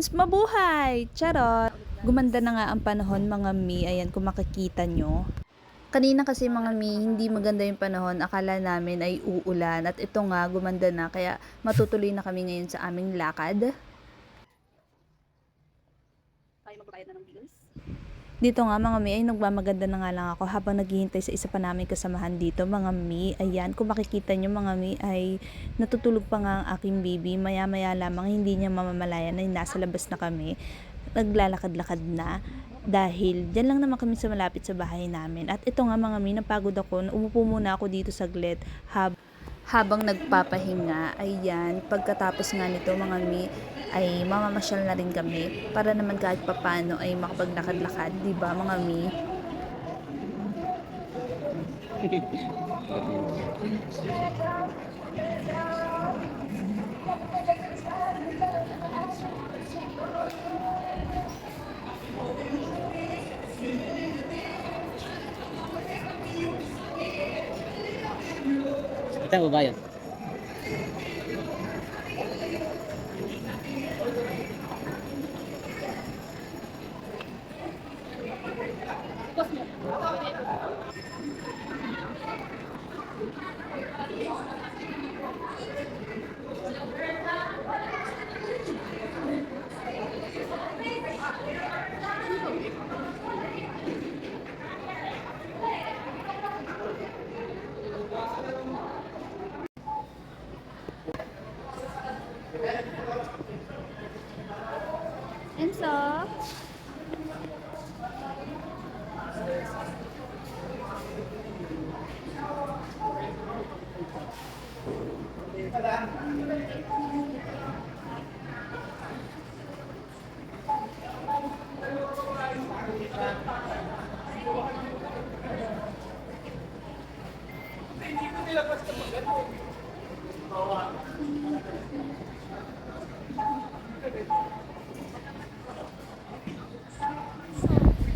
Bills, mabuhay! Charot! Gumanda na nga ang panahon mga mi, ayan kung makikita nyo. Kanina kasi mga mi, hindi maganda yung panahon, akala namin ay uulan at ito nga gumanda na kaya matutuloy na kami ngayon sa aming lakad. Tayo magbabayad na ng bills. Dito nga mga mi ay nagmamaganda na nga lang ako habang naghihintay sa isa pa namin kasamahan dito mga mi. Ayan, kung makikita nyo mga mi ay natutulog pa nga ang aking baby. Maya maya lamang hindi niya mamamalayan ay nasa labas na kami. Naglalakad-lakad na dahil dyan lang naman kami sa malapit sa bahay namin. At ito nga mga mi, napagod ako. Umupo muna ako dito saglit habang nagpapahinga. Ayan, pagkatapos nga nito mga mi ay mamamasyal na rin kami para naman kahit papano ay makapaglakad-lakad, di ba mga mi? Kita mo ba yun? Enzo?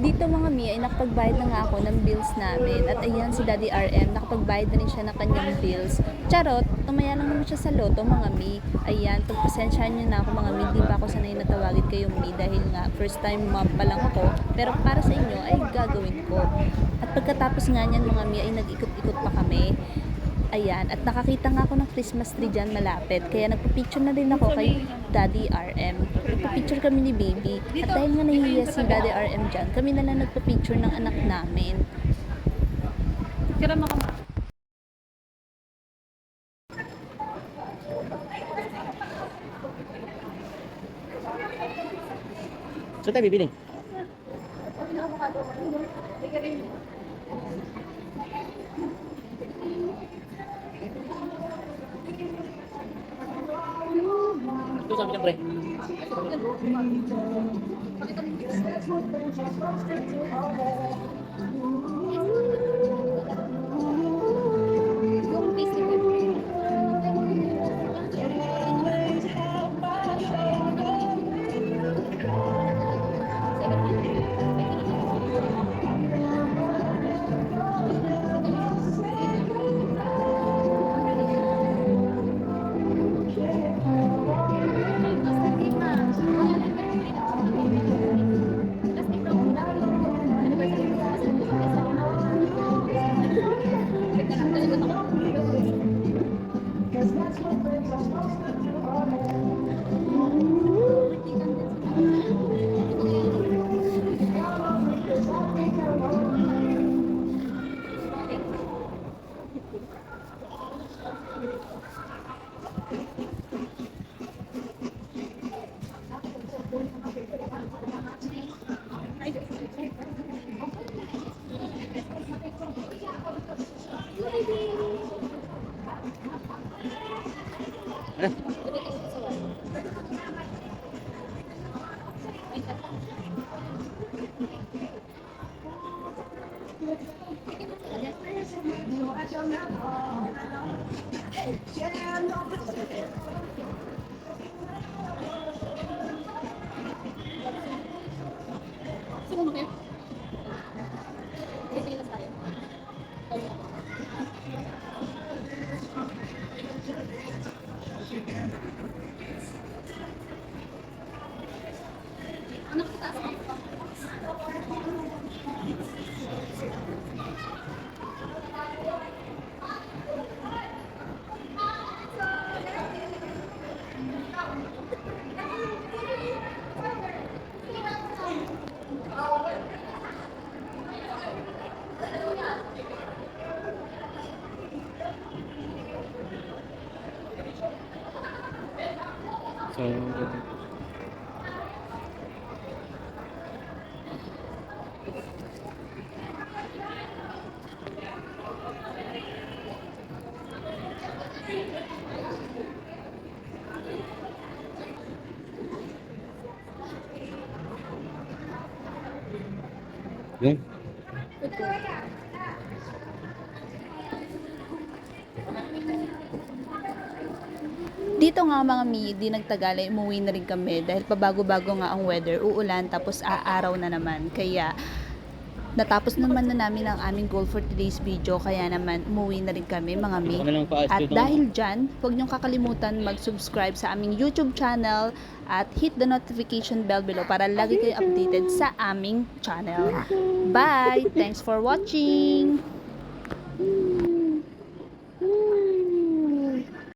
Dito mga mi ay nakapagbayad na nga ako ng bills namin. At ayan si Daddy RM, nakapagbayad na rin siya ng kanyang bills. Charot, tumaya lang naman siya sa loto mga mi. Ayan, pagpasensyahan nyo na ako mga mi, di pa ako sanay na tawagin kayo mi dahil nga first time mom pa lang ako. Pero para sa inyo ay gagawin ko. At pagkatapos nga niyan mga mi ay nag-ikot-ikot pa kami. Ayan, at nakakita nga ako ng Christmas tree dyan malapit. Kaya nagpapicture na rin ako kay Daddy RM. Nagpapicture kami ni Baby. At dahil nga nahihiya si Daddy RM dyan, kami na lang nagpapicture ng anak namin. Kira mo ka. Saan tayo bibili? Ito sabi niya pre. Yun. Dito nga mga mi, di nagtagal ay umuwi na rin kami dahil pabago-bago nga ang weather, uulan tapos aaraw na naman. Kaya natapos naman na namin ang aming goal for today's video, kaya naman umuwi na rin kami mga mi. Ano lang pa At dahil dyan, huwag niyong kakalimutan mag-subscribe sa aming YouTube channel at hit the notification bell below para lagi kayo updated sa aming channel. Bye! Thanks for watching!